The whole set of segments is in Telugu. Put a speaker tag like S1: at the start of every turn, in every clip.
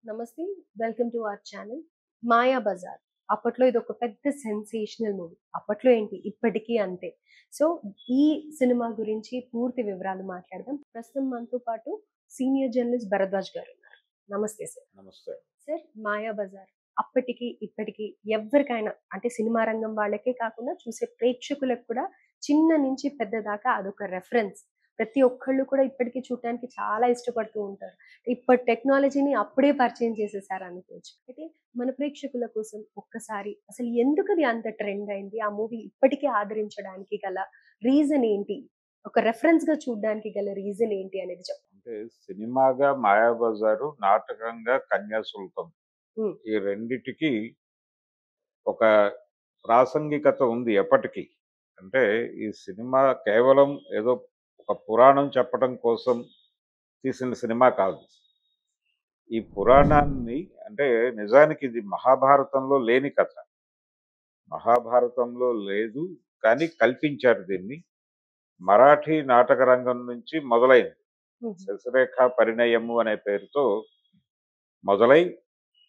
S1: నమస్తే. Welcome to our channel. 'Mayabazar' అప్పట్లో ఇదొక పెద్ద సెన్సేషనల్ మూవీ. అప్పట్లో ఏంటి ఇప్పటికీ అంతే. సో, ఈ సినిమా గురించి పూర్తి వివరాలు మాట్లాడదాం. ప్రస్తుతం మనతో పాటు సీనియర్ జర్నలిస్ట్ భరద్వాజ్ గారున్నారు. నమస్తే సార్.
S2: నమస్తే.
S1: సార్, 'మాయాబజార్' అప్పటికి, ఇప్పటికి ఎవ్వరికైనా అంటే సినిమా రంగం వాళ్ళకే కాకుండా చూసే ప్రేక్షకులకు కూడా చిన్న నుంచి పెద్ద దాకా అదొక రెఫరెన్స్. ప్రతి ఒక్కళ్ళు కూడా ఇప్పటికి చూడటానికి చాలా ఇష్టపడుతూ ఉంటారు. ఇప్పటి టెక్నాలజీని అప్పుడే పరిచయం చేసేసారు అనుకోవచ్చు. అయితే మన ప్రేక్షకుల కోసం ఒక్కసారి అసలు ఎందుకది అంత ట్రెండ్ అయింది? ఆ మూవీ ఇప్పటికీ ఆదరించడానికి గల రీజన్ ఏంటి? ఒక రెఫరెన్స్‌గా చూడడానికి గల రీజన్ ఏంటి అనేది చెప్పండి.
S2: అంటే సినిమాగా 'మాయాబజారు', నాటకంగా 'కన్యాశుల్కం'
S1: హ్మ్.
S2: ఈ రెండిటికి ఒక ప్రాసంగికత ఉంది ఎప్పటికీ. అంటే ఈ సినిమా కేవలం ఏదో ఒక పురాణం చెప్పడం కోసం తీసిన సినిమా కాదు. ఈ పురాణాన్ని అంటే నిజానికి ఇది మహాభారతంలో లేని కథ. మహాభారతంలో లేదు, కానీ కల్పించారు దీన్ని. మరాఠీ నాటక రంగం నుంచి మొదలైంది.
S1: హుహు.
S2: 'శశిరేఖ పరిణయము' అనే పేరుతో మొదలై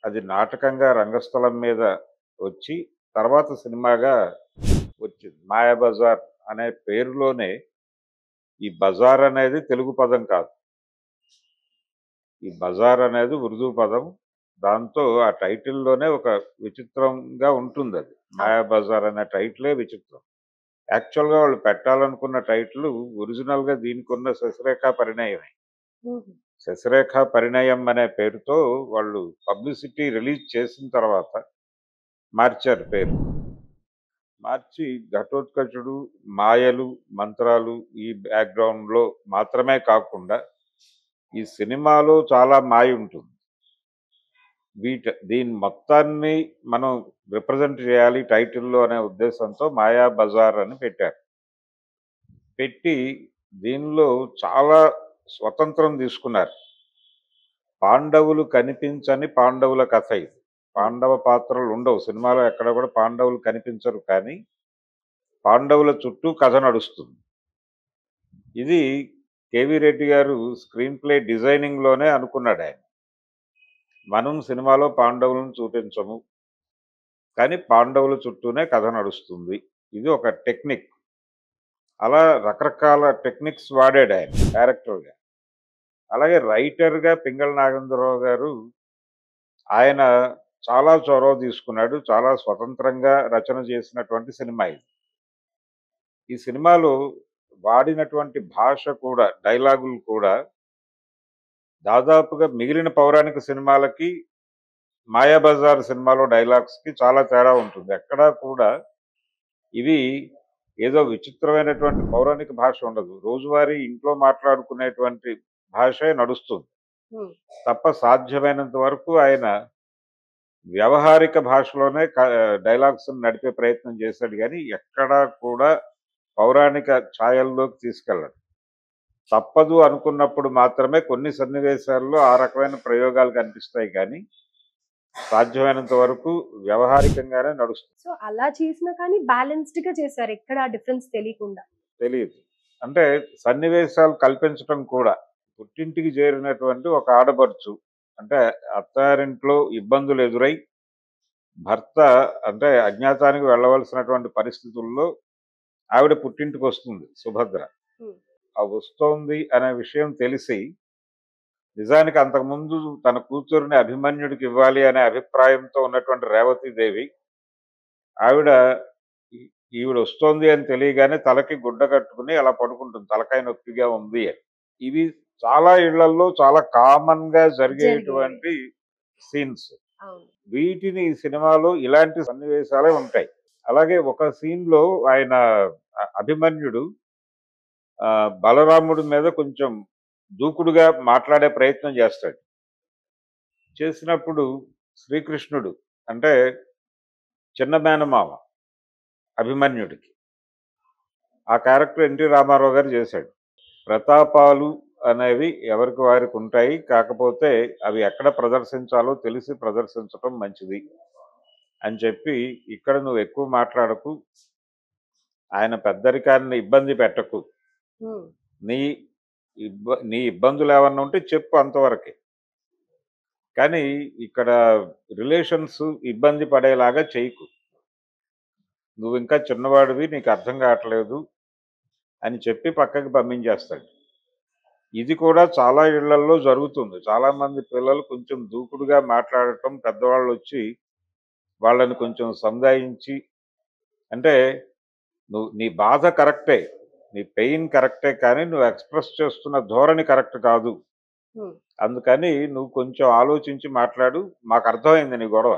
S2: అది నాటకంగా రంగస్థలం మీద వచ్చి తర్వాత సినిమాగా వచ్చింది. 'మాయాబజార్' అనే పేరులోనే ఈ బజార్ అనేది తెలుగు పదం కాదు. ఈ బజార్ అనేది ఉర్దూ పదం. దాంతో ఆ టైటిల్‌లోనే ఒక విచిత్రంగా ఉంటుందది.
S1: అవును.
S2: 'మాయాబజార్' అనే టైటిలే విచిత్రం. యాక్చువల్‌గా వాళ్ళు పెట్టాలనుకున్న టైటిలు ఒరిజినల్‌గా దీనికున్న 'శశిరేఖ పరిణయమే'.
S1: హుహు.
S2: 'శశిరేఖ పరిణయం' అనే పేరుతో వాళ్ళు పబ్లిసిటీ రిలీజ్ చేసిన తర్వాత మార్చారు పేరు. మార్చి ఘటోత్కచుడు, మాయలు, మంత్రాలు ఈ బ్యాక్‌గ్రౌండ్‌లో మాత్రమే కాకుండా ఈ సినిమాలో చాలా మాయ ఉంటుంది. దీని మొత్తాన్ని మనం రిప్రజెంట్ చేయాలి టైటిల్‌లో అనే ఉద్దేశంతో 'మాయాబజార్' అని పెట్టారు. పెట్టి దీనిలో చాలా స్వతంత్రం తీసుకున్నారు. పాండవులు కనిపించని పాండవుల కథ ఇది. పాండవ పాత్రలు ఉండవు. సినిమాలో ఎక్కడ కూడా పాండవులు కనిపించరు, కానీ పాండవుల చుట్టూ కథ నడుస్తుంది. ఇది కేవీ రెడ్డి గారు స్క్రీన్ ప్లే డిజైనింగ్‌లోనే అనుకున్నాడాయన. మనం సినిమాలో పాండవులను చూపించము, కానీ పాండవుల చుట్టూనే కథ నడుస్తుంది. ఇది ఒక టెక్నిక్. అలా రకరకాల టెక్నిక్స్ వాడాడాయన డైరెక్టర్‌గా. అలాగే రైటర్‌గా పింగళ నాగేంద్రరావు గారు ఆయన చాలా చొరవ తీసుకున్నాడు. చాలా స్వతంత్రంగా రచన చేసినటువంటి సినిమా ఇది. ఈ సినిమాలో వాడినటువంటి భాష కూడా, డైలాగులు కూడా దాదాపుగా మిగిలిన పౌరాణిక సినిమాలకి, 'మాయాబజార్' సినిమాలో డైలాగ్స్‌కి చాలా తేడా ఉంటుంది. ఎక్కడా కూడా ఇవి ఏదో విచిత్రమైనటువంటి పౌరాణిక భాష ఉండదు. రోజువారీ ఇంట్లో మాట్లాడుకునేటువంటి భాషే నడుస్తుంది.
S1: హ్మ్.
S2: తప్ప సాధ్యమైనంత వరకు ఆయన వ్యవహారిక భాషలోనే డైలాగ్స్‌ని నడిపే ప్రయత్నం చేశాడు గానీ, ఎక్కడా కూడా పౌరాణిక ఛాయల్లోకి తీసుకెళ్ళడు. తప్పదు అనుకున్నప్పుడు మాత్రమే కొన్ని సన్నివేశాల్లో ఆ రకమైన ప్రయోగాలు కనిపిస్తాయి కానీ, సాధ్యమైనంత వరకు వ్యవహారికంగానే నడుస్తుంది.
S1: సో, అలా చేసినా కానీ బ్యాలెన్స్‌డ్‌గా చేశారు. ఎక్కడ ఆ డిఫరెన్స్ తెలియకుండా.
S2: తెలీదు. అంటే సన్నివేశాలు కల్పించటం కూడా. పుట్టింటికి చేరినటువంటి ఒక ఆడపడుచు అంటే అత్తారింట్లో ఇబ్బందులు ఎదురై భర్త అంటే అజ్ఞాతానికి వెళ్ళవలసినటువంటి పరిస్థితుల్లో ఆవిడ పుట్టింటికొస్తుంది సుభద్ర.
S1: హ్మ్.
S2: ఆ వస్తోంది అనే విషయం తెలిసి నిజానికి అంతకుముందు తన కూతురిని అభిమన్యుడికి ఇవ్వాలి అనే అభిప్రాయంతో ఉన్నటువంటి రేవతీదేవి ఆవిడ ఈ- ఈవిడ వస్తోంది అని తెలియగానే తలకి గుడ్డ కట్టుకుని అలా పడుకుంటుంది, తలకాయ నొప్పిగా ఉంది అని. ఇవి చాలా ఇళ్లలో చాలా కామన్ గా
S1: జరిగేవి.
S2: జరిగేటువంటి సీన్స్.
S1: అవును.
S2: వీటిని ఈ సినిమాలో ఇలాంటి సన్నివేశాలే ఉంటాయి. అలాగే ఒక సీన్ లో ఆయన అభిమన్యుడు బలరాముడి మీద కొంచెం దూకుడుగా మాట్లాడే ప్రయత్నం చేస్తాడు. చేసినప్పుడు శ్రీకృష్ణుడు అంటే చిన్న మేనమామ అభిమన్యుడికి ఆ క్యారెక్టర్ ఎన్టీ రామారావు గారు చేశాడు. ప్రతాపాలు అనేవి ఎవరికి వారికి ఉంటాయి, కాకపోతే అవి ఎక్కడ ప్రదర్శించాలో తెలిసి ప్రదర్శించటం మంచిది అని చెప్పి, ఇక్కడ నువ్వు ఎక్కువ మాట్లాడకు, ఆయన పెద్దరికాన్ని ఇబ్బంది పెట్టకు,
S1: హ్మ్.
S2: నీ నీ ఇబ్బందులు ఏమన్నా ఉంటే చెప్పు అంతవరకే, కానీ ఇక్కడ రిలేషన్స్ ఇబ్బంది పడేలాగా చేయకు. నువ్వు ఇంకా చిన్నవాడివి, నీకు అర్థం కావట్లేదు అని చెప్పి పక్కకి పంపించేస్తాడు. ఇది కూడా చాలా ఇళ్లల్లో జరుగుతుంది. చాలా మంది పిల్లలు కొంచెం దూకుడుగా మాట్లాడటం, పెద్దవాళ్ళొచ్చి వాళ్ళని కొంచెం సంధాయించి, అంటే నీ బాధ కరెక్టే, నీ పెయిన్ కరెక్టే, కానీ నువ్వు ఎక్స్‌ప్రెస్ చేస్తున్న ధోరణి కరెక్ట్ కాదు.
S1: హ్మ్.
S2: అందుకని నువ్వు కొంచెం ఆలోచించి మాట్లాడు. మాకర్థమైంది నీ గొడవ.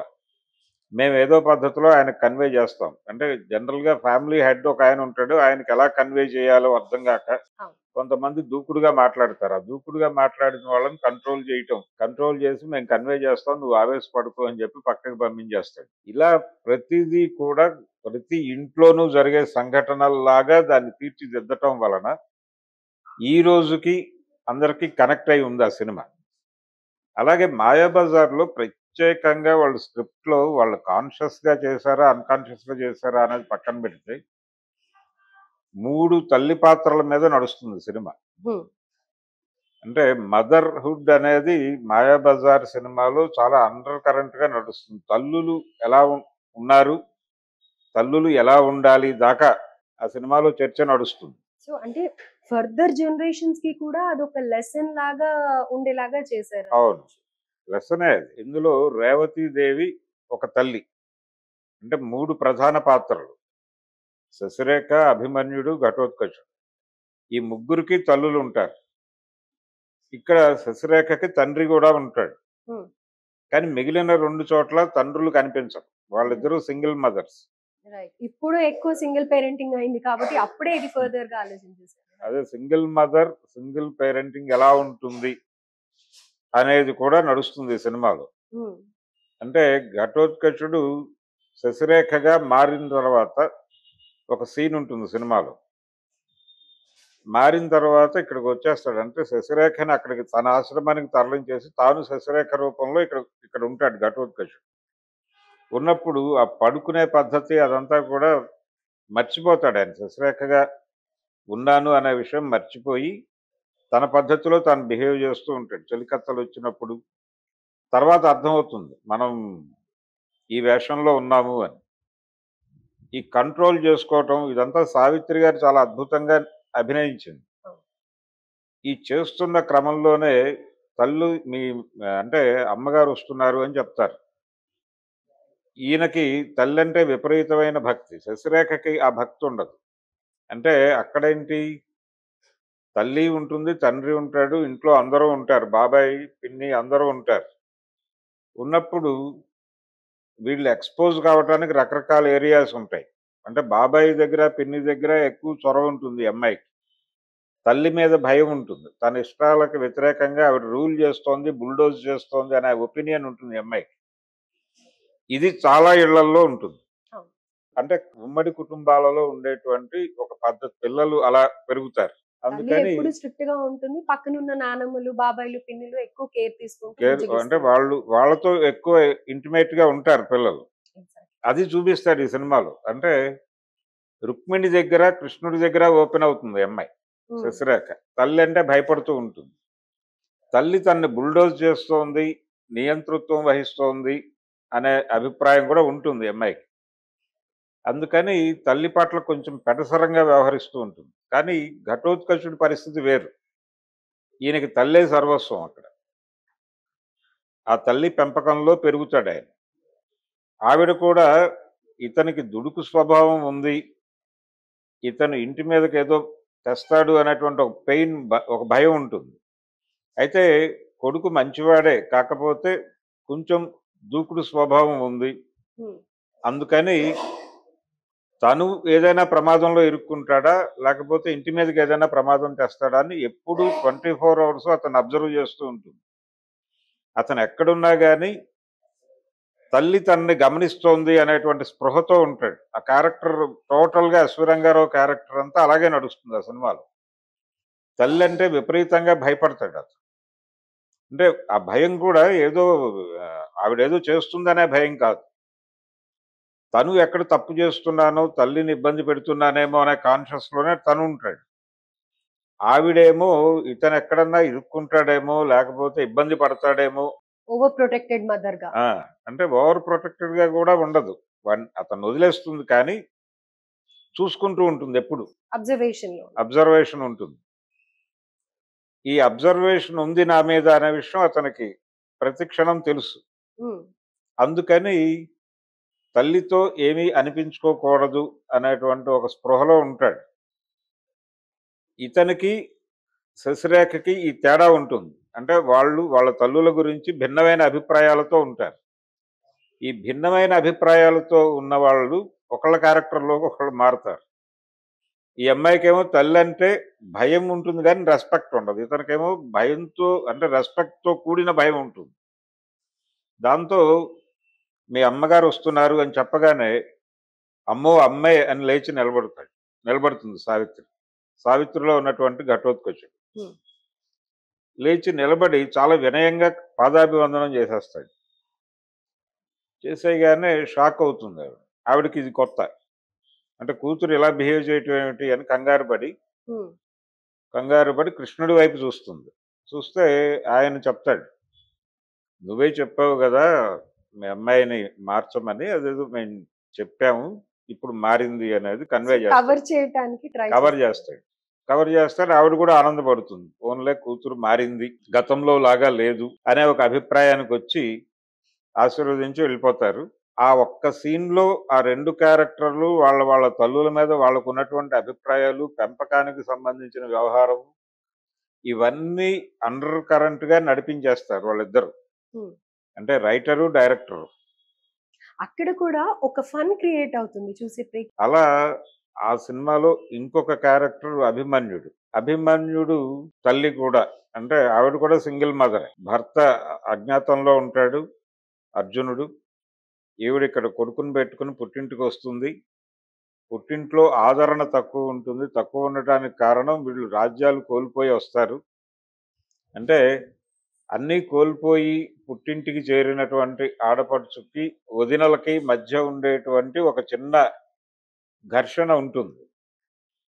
S2: మేమేదో పద్ధతిలో ఆయనకి కన్వే చేస్తాం. అంటే జనరల్‌గా ఫ్యామిలీ హెడ్ ఒకాయన ఉంటాడు. ఆయనకి ఎలా కన్వే చేయాలో అర్థం గాక
S1: అవును.
S2: కొంతమంది దూకుడుగా మాట్లాడతారు. ఆ దూకుడుగా మాట్లాడిన వాళ్ళని కంట్రోల్ చేయటం. కంట్రోల్ చేసి మేము కన్వే చేస్తాం. నువ్వు ఆవేశపడకు అని చెప్పి పక్కకి పంపించేస్తాడు. ఇలా ప్రతీదీ కూడా ప్రతి ఇంట్లోనూ జరిగే సంఘటనల్లాగా దాన్ని తీర్చిదిద్దటం వలన ఈ రోజుకి అందరికి కనెక్ట్ అయి ఉంది ఆ సినిమా. అలాగే 'మాయాబజార్‌లో' ప్రత్యేకంగా వాళ్ళు స్క్రిప్ట్‌లో వాళ్ళు కాన్షియస్‌గా చేశారా? అన్‌కాన్షియస్‌గా చేశారా? అనేది పక్కన పెడితే 3 తల్లి పాత్రల మీద నడుస్తుంది సినిమా.
S1: హ్మ్.
S2: అంటే మదర్‌హుడ్ అనేది 'మాయాబజార్' సినిమాలో చాలా అండర్ కరెంట్‌గా నడుస్తుంది. తల్లులు ఎలా ఉన్నారు? తల్లులు ఎలా ఉండాలి? దాకా ఆ సినిమాలో చర్చ నడుస్తుంది.
S1: సో, అంటే ఫర్దర్ జనరేషన్స్‌కి కూడా అదొక లెసన్ లాగా ఉండేలాగా
S2: అవును.
S1: చేశారనుకోవచ్చు.
S2: లెసనే అది. ఇందులో రేవతీదేవి ఒక తల్లి. అంటే 3 ప్రధాన పాత్రలు. శశిరేఖ, అభిమన్యుడు, ఘటోత్కచుడు. ఈ ముగ్గురికి తల్లులుంటారు. ఇక్కడ శశిరేఖకి తండ్రి గూడా ఉంటాడు.
S1: హ్మ్.
S2: కానీ మిగిలిన 2 చోట్ల తండ్రులు కనిపించరు. వాళ్ళిద్దరూ సింగిల్ మదర్స్.
S1: రైట్. ఇప్పుడు ఎక్కువ సింగిల్ పేరెంటింగ్ అయింది కాబట్టి అప్పుడే ఇది ఫర్దర్‌గా ఆలోచించేసారు.
S2: అదే సింగిల్ మదర్, సింగిల్ పేరెంటింగ్ ఎలా ఉంటుంది అనేది కూడా నడుస్తుంది ఈ సినిమాలో.
S1: హ్మ్.
S2: అంటే ఘటోత్కచుడు శశిరేఖగా మారిన తర్వాత ఒక సీన్ ఉంటుంది సినిమాలో. మారిన తర్వాత ఇక్కడికొచ్చేస్తాడు. అంటే శశిరేఖని అక్కడికి తన ఆశ్రమానికి తరలించేసి తాను శశిరేఖ రూపంలో ఇక్కడ ఉంటాడు ఘటోత్కచుడు. ఉన్నప్పుడు ఆ పడుకునే పద్ధతి అదంతా కూడా మర్చిపోతాడాయన. శశిరేఖగా ఉన్నాను అనే విషయం మర్చిపోయి, తన పద్ధతిలో తాను బిహేవ్ చేస్తూ ఉంటాడు. చెలికత్తెలొచ్చినప్పుడు. తర్వాత అర్థమవుతుంది. మనం ఈ వేషంలో ఉన్నాము అని. ఈ కంట్రోల్ జేసుకోవటం ఇదంతా సావిత్రి గారు చాలా అద్భుతంగా అభినయించింది.
S1: అవును.
S2: ఈ చేస్తున్న క్రమంలోనే మీ అంటే అమ్మగారొస్తున్నారు అని చెప్తారు. ఈయనకి తల్లంటే విపరీతమైన భక్తి. శశిరేఖకి ఆ భక్తుండదు. అంటే అక్కడేంటి తల్లి ఉంటుంది, తండ్రి ఉంటాడు, ఇంట్లో అందరూ ఉంటారు. బాబాయ్, పిన్ని అందరూ ఉంటారు. ఉన్నప్పుడు వీళ్ళు ఎక్స్‌పోజ్ కావటానికి రకరకాల ఏరియాస్ ఉంటాయి. అంటే బాబాయ్ దగ్గర, పిన్ని దగ్గర ఎక్కువ చొరవ ఉంటుంది ఈ అమ్మాయికి. తల్లి మీద భయం ఉంటుంది. తన ఇష్టాలకు వ్యతిరేకంగా ఆవిడ రూల్ చేస్తోంది, బుల్‌డోజ్ చేస్తోంది అనే ఒపీనియన్ ఉంటుంది ఈ అమ్మాయికి. ఇది చాలా ఇళ్లల్లో ఉంటుంది.
S1: అవును.
S2: అంటే ఉమ్మడి కుటుంబాలలో ఉండేటువంటి ఒక పద్ధతి. పిల్లలు అలా పెరుగుతారు.
S1: తల్లి
S2: అందుకని
S1: ఎప్పుడు స్ట్రిక్ట్‌గా ఉంటుంది. పక్కనున్న నానమ్మలు, బాబాయిలు, పిన్నిలు ఎక్కువ కేర్ తీసుకుంటూ
S2: అంటే
S1: బుజ్జగిస్తూ ఉంటారు.
S2: వాళ్ళతో ఎక్కువ ఇంటిమేట్‌గా ఉంటారు పిల్లలు.
S1: ఎగ్జాక్ట్‌లీ.
S2: అది చూపిస్తాడు ఈ సినిమాలో. అంటే రుక్మిణి దగ్గర, కృష్ణుడి దగ్గర ఓపెన్ అవుతుంది ఈ అమ్మాయి
S1: హ్మ్.
S2: శశిరేఖ. తల్లంటే భయపడుతూ ఉంటుంది. తల్లి తనని బుల్‌డోజ్ చేస్తోంది, నియంతృత్వం వహిస్తోంది అనే అభిప్రాయం కూడా ఉంటుంది ఈ అమ్మాయికి. అందుకని తల్లి పట్ల కొంచెం పెడసరంగా వ్యవహరిస్తూ ఉంటుంది. కానీ ఘటోత్కచుడి పరిస్థితి వేరు. ఈయనకి తల్లే సర్వస్వం అక్కడ. ఆ తల్లి పెంపకంలో పెరుగుతాడాయన. ఆవిడ కూడా ఇతనికి దుడుకు స్వభావం ఉంది. ఇతను ఇంటి మీదకేదో తెస్తాడు అనేటువంటి ఒక భయం ఉంటుంది. అయితే కొడుకు మంచివాడే. కాకపోతే కొంచెం దూకుడు స్వభావం ఉంది.
S1: హ్మ్.
S2: అందుకని తను ఏదైనా ప్రమాదంలో ఇరుక్కుంటాడా? లేకపోతే ఇంటి మీదకి ఏదైనా ప్రమాదం తెస్తాడా? అని ఎప్పుడూ 24 అవర్స్ అతను అబ్జర్వ్ చేస్తూ ఉంటుంది. అతను ఎక్కడున్నా గాని తల్లి తనని గమనిస్తోంది అనేటువంటి స్పృహతో ఉంటాడు. ఆ క్యారెక్టర్ టోటల్‌గా 'ఎస్వి రంగారావు' క్యారెక్టర్ అంతా అలాగే నడుస్తుంది ఆ సినిమాలో. తల్లంటే విపరీతంగా భయపడతాడతను. అంటే ఆ భయం కూడా ఏదో ఆవిడేదో చేస్తుందనే భయం కాదు. తను ఎక్కడ తప్పు చేస్తున్నానో, తల్లిని ఇబ్బంది పెడుతున్నానేమో అనే కాన్షియస్‌లోనే తనుంటాడు. ఆవిడేమో ఇతనెక్కడన్నా ఇరుక్కుంటాడేమో, లేకపోతే ఇబ్బంది పడతాడేమో
S1: ఓవర్ ప్రొటెక్టెడ్ మదర్ గా.
S2: ఆ! అంటే ఓవర్ ప్రొటెక్టెడ్‌గా గూడా ఉండదు. అతన్ని వదిలేస్తుంది కానీ, చూసుకుంటూ ఉంటుంది ఎప్పుడు.
S1: అబ్జర్వేషన్ లో.
S2: అబ్జర్వేషన్ ఉంటుంది. ఈ అబ్జర్వేషన్ ఉంది నా మీద అనే విషయం అతనికి ప్రతి క్షణం తెలుసు.
S1: ఉమ్,
S2: అందుకని తల్లితో ఏమీ అనిపించుకోకూడదు అనేటువంటి ఒక స్పృహలో ఉంటాడు. ఇతనికి శశిరేఖకి ఈ తేడా ఉంటుంది. అంటే వాళ్ళ తల్లుల గురించి భిన్నమైన అభిప్రాయాలతో ఉంటారు. ఈ భిన్నమైన అభిప్రాయాలతో ఉన్నవాళ్ళు ఒకళ్ళ క్యారెక్టర్‌లోకి ఒకళ్ళు మారతారు. ఈ అమ్మాయికేమో తల్లంటే భయం ఉంటుంది గానీ రెస్పెక్ట్ ఉండదు. ఇతనికేమో భయంతో అంటే రెస్పెక్ట్‌తో కూడిన భయం ఉంటుంది. దాంతో మీ అమ్మగారు వస్తున్నారు అని చెప్పగానే, అమ్మో! అమ్మే అని లేచి నిలబడతాడు. నిలబడుతుంది సావిత్రి. సావిత్రిలో ఉన్నటువంటి ఘటోత్కచుడు.
S1: ఉమ్,
S2: లేచి నిలబడి చాలా వినయంగా పాదాభివందనం చేసేస్తాడు. చేసేయగానే షాక్ అవుతుంది ఆవిడ. ఆవిడకి ఇది కొత్త. అంటే కూతురు ఇలా బిహేవ్ చేయటం ఏమిటి అని
S1: ఉమ్,
S2: కంగారు పడి కృష్ణుడి వైపు చూస్తుంది. చూస్తే ఆయన చెప్తాడు, "నువ్వే చెప్పావు గదా! మీ అమ్మాయిని మార్చమని. అదేదో మేము చెప్పాము. ఇప్పుడు మారింది" అనేది కన్వే చేస్తాడు.
S1: కవర్ చేయటానికి ట్రై
S2: కవర్ చేస్తాడు. కవర్ చేస్తాడు. ఆవిడ కూడా ఆనందపడుతుంది. పోన్లే కూతురు మారింది. గతంలో లాగా లేదు అనే ఒక అభిప్రాయానికొచ్చి ఆశీర్వదించి వెళ్ళిపోతారు. ఆ ఒక్క సీన్‌లో ఆ 2 క్యారెక్టర్‌లు వాళ్ళ తల్లుల మీద వాళ్ళకున్నటువంటి అభిప్రాయాలు, పెంపకానికి సంబంధించిన వ్యవహారం ఇవన్నీ అండర్ కరెంట్‌గా నడిపించేస్తారు వాళ్ళిద్దరు. అంటే రైటరు, డైరెక్టరు.
S1: అక్కడ కూడా ఒక ఫన్ క్రియేట్ అవుతుంది చూసే
S2: అలా ఆ సినిమాలో ఇంకొక క్యారెక్టర్ అభిమన్యుడు. అభిమన్యుడు తల్లి కూడా అంటే ఆవిడ కూడా సింగిల్ మదరే. భర్త అజ్ఞాతంలో ఉంటాడు అర్జునుడు. ఈవిడిక్కడ కొడుకుని పెట్టుకుని పుట్టింటికొస్తుంది. పుట్టింట్లో ఆదరణ తక్కువ ఉంటుంది. తక్కువ ఉండటానికి కారణం వీళ్ళు రాజ్యాలు కోల్పోయి వస్తారు. అంటే అన్నీ కోల్పోయి పుట్టింటికి చేరినటువంటి ఆడపడుచుకి, వదినలకి మధ్య ఉండేటువంటి ఒక చిన్న ఘర్షణ ఉంటుంది.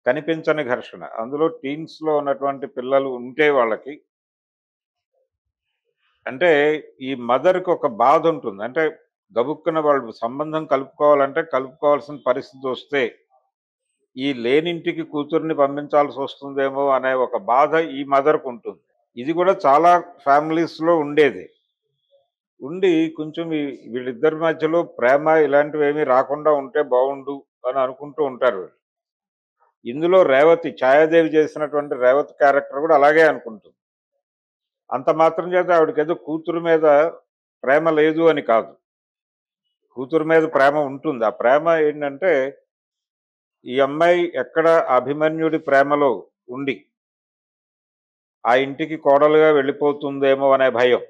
S2: కనిపించని ఘర్షణ. అందులో టీన్స్‌లో ఉన్నటువంటి పిల్లలు ఉంటే వాళ్ళకి అంటే ఈ మదర్‌కి ఒక బాధ ఉంటుంది. అంటే గబుక్కున వాళ్ళు సంబంధం కలుపుకోవాలంటే కలుపుకోవాల్సిన పరిస్థితొస్తే, ఈ లేనింటికి కూతుర్ని పంపించాల్సొస్తుందేమో అనే ఒక బాధ ఈ మదర్‌కుంటుంది. ఇది కూడా చాలా ఫ్యామిలీస్‌లో ఉండేది. ఉండి కొంచెం వీళ్ళిద్దరి మధ్యలో ప్రేమ ఇలాంటివేమీ రాకుండా ఉంటే బావుండు అని అనుకుంటూ ఉంటారు వీళ్ళు. ఇందులో రేవతి, ఛాయాదేవి చేసినటువంటి రేవతి క్యారెక్టర్ కూడా అలాగే అనుకుంటుంది. అంత మాత్రం చేత ఆవిడకేదో కూతురు మీద ప్రేమ లేదు అని కాదు. కూతురు మీద ప్రేమ ఉంటుంది. ఆ ప్రేమ ఏంటంటే, ఈ అమ్మాయి ఎక్కడ అభిమన్యుడి ప్రేమలో ఉండి, ఆ ఇంటికి కోడలుగా వెళ్ళిపోతుందేమో అనే భయం.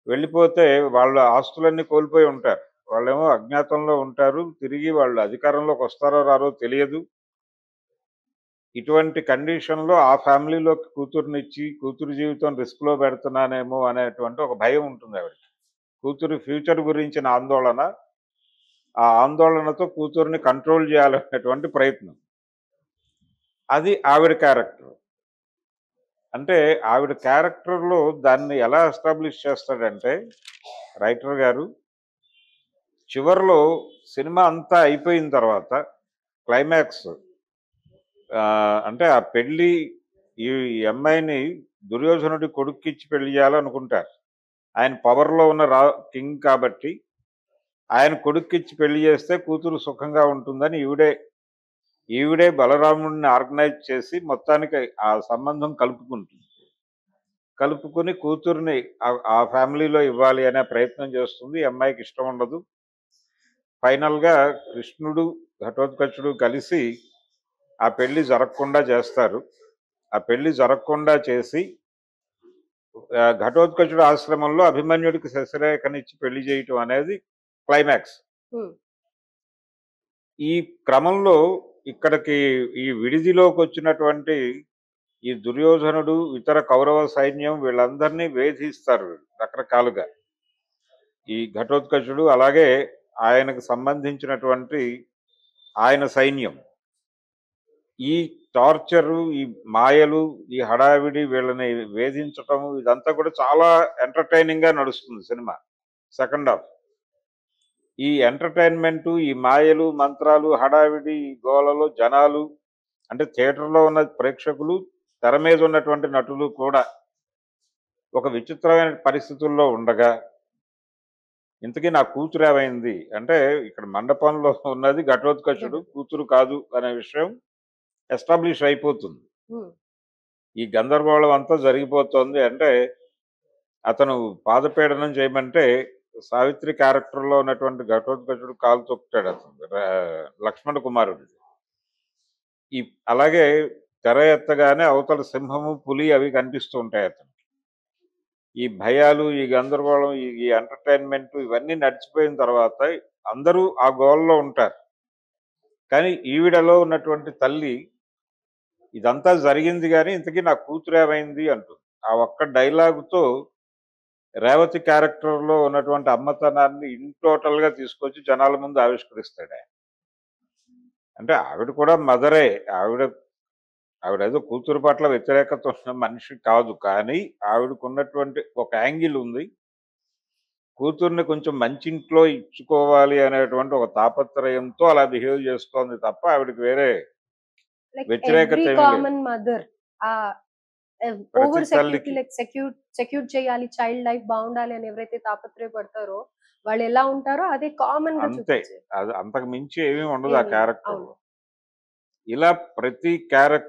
S2: వెళ్ళిపోతే వాళ్ళ ఆస్తులన్నీ కోల్పోయి ఉంటారు. వాళ్ళేమో అజ్ఞాతంలో ఉంటారు. తిరిగి వాళ్ళు అధికారంలోకి వస్తారో రారో తెలియదు. ఇటువంటి కండిషన్‌లో ఆ ఫ్యామిలీలోకి కూతుర్నిచ్చి, కూతురు జీవితం రిస్క్‌లో పెడుతున్నానేమో అనేటువంటి ఒక భయం ఉంటుంది ఆవిడకి. కూతురు ఫ్యూచర్ గురించిన ఆందోళన, ఆ ఆందోళనతో కూతురిని కంట్రోల్ చేయాలనేటువంటి ప్రయత్నం. అది ఆవిడ క్యారెక్టర్. అంటే ఆవిడ క్యారెక్టర్‌లో దాన్ని ఎలా ఎస్టాబ్లిష్ చేస్తాడంటే రైటర్ గారు, చివర్లో సినిమా అంతా అయిపోయిన తర్వాత క్లైమాక్స్ అంటే ఆ పెళ్లి ఈ అమ్మాయిని దుర్యోధనుడి కొడుక్కిచ్చి పెళ్లి చేయాలనుకుంటారు. ఆయన పవర్‌లో ఉన్న కింగ్ కాబట్టి ఆయన కొడుక్కిచ్చి పెళ్లి చేస్తే కూతురు సుఖంగా ఉంటుందని ఈవిడే బలరాముడిని ఆర్గనైజ్ చేసి మొత్తానికి ఆ సంబంధం కలుపుకుంటుంది. కలుపుకొని కూతుర్ని ఆ ఫ్యామిలీలో ఇవ్వాలి అనే ప్రయత్నం చేస్తుంది. ఈ అమ్మాయికి ఇష్టం ఉండదు. ఫైనల్‌గా కృష్ణుడు, ఘటోత్కచుడు కలిసి ఆ పెళ్లి జరగకుండా చేస్తారు. ఆ పెళ్లి జరగకుండా చేసి ఘటోత్కచుడు ఆశ్రమంలో అభిమన్యుడికి శశిరేఖనిచ్చి పెళ్లి చేయటం అనేది క్లైమాక్స్. ఈ క్రమంలో ఇక్కడికి ఈ విడిదిలోకి వచ్చినటువంటి ఈ దుర్యోధనుడు, ఇతర కౌరవ సైన్యం వీళ్ళందరినీ వేధిస్తారు రకరకాలుగా. ఈ ఘటోత్కచుడు అలాగే ఆయనకు సంబంధించినటువంటి ఆయన సైన్యం. ఈ టార్చరు, ఈ మాయలు, ఈ హడావిడి, వీళ్ళని వేధించటం ఇదంతా కూడా చాలా ఎంటర్‌టైనింగ్‌గా నడుస్తుంది సినిమా సెకండ్ హాఫ్. ఈ ఎంటర్‌టైన్‌మెంటు, ఈ మాయలు, మంత్రాలు, హడావిడి, ఈ గోలలో జనాలు అంటే థియేటర్‌లో ఉన్న ప్రేక్షకులు, తెర మీద ఉన్నటువంటి నటులు కూడా ఒక విచిత్రమైన పరిస్థితుల్లో ఉండగా, ఇంతకీ నా కూతురేమైంది? అంటే ఇక్కడ మండపంలో ఉన్నది ఘటోత్కచుడు, కూతురు కాదు అనే విషయం ఎస్టాబ్లిష్ అయిపోతుంది.
S1: హ్మ్.
S2: ఈ గందరగోళం అంతా జరిగిపోతోంది. అంటే అతను పాదపీడనం చేయమంటే సావిత్రి క్యారెక్టర్‌లో ఉన్నటువంటి ఘటోత్కచుడు కాలు తొక్కుతాడు అతను. లక్ష్మణ కుమారుడిది. ఈ అలాగే తెర ఎత్తగానే అవతల సింహము, పులి అవి కనిపిస్తూ ఉంటాయి అతనికి. ఈ భయాలు, ఈ గందరగోళం, ఈ ఎంటర్‌టైన్‌మెంట్ ఇవన్నీ నడిచిపోయిన తర్వాత అందరూ ఆ గోలలో ఉంటారు. కానీ ఈవిడలో ఉన్నటువంటి తల్లి ఇదంతా జరిగింది గానీ, ఇంతకీ నా కూతురేమైంది అంటుంది. ఆ ఒక్క డైలాగుతో రేవతి క్యారెక్టర్‌లో ఉన్నటువంటి అమ్మతనాన్ని ఇన్ టోటల్‌గా తీసుకొచ్చి జనాల ముందు ఆవిష్కరిస్తాడాయన. అంటే ఆవిడ కూడా మదరే. ఆవిడేదో కూతురు పట్ల వ్యతిరేకత ఉన్న మనిషి కాదు. కానీ ఆవిడకున్నటువంటి ఒక యాంగిల్ ఉంది. కూతుర్ని కొంచెం మంచింట్లో ఇచ్చుకోవాలి అనేటువంటి ఒక తాపత్రయంతో అలా బిహేవ్ చేస్తోంది తప్ప ఆవిడకి వేరే
S1: లైక్
S2: వ్యతిరేకత
S1: ఎవ్రీ
S2: ఏమీ లేదు.
S1: కామన్ మదర్
S2: ప్రతి
S1: ఓవర్ సెక్యూరిటీ,
S2: తల్లికి.
S1: లైక్ సెక్యూర్ చేయాలి, చైల్డ్ లైఫ్ బాగుండాలి అని ఎవరైతే తాపత్రయపడతారో వాళ్ళు ఎలా ఉంటారో అదే కామన్ గా
S2: అంతే.
S1: చూపించారు.
S2: అది అంతకు మించి ఏమీ ఉండదు ఆ
S1: ఏమీ లేదు. అవును.
S2: క్యారెక్టర్‌లో. ఇలా ప్రతి క్యారెక్టర్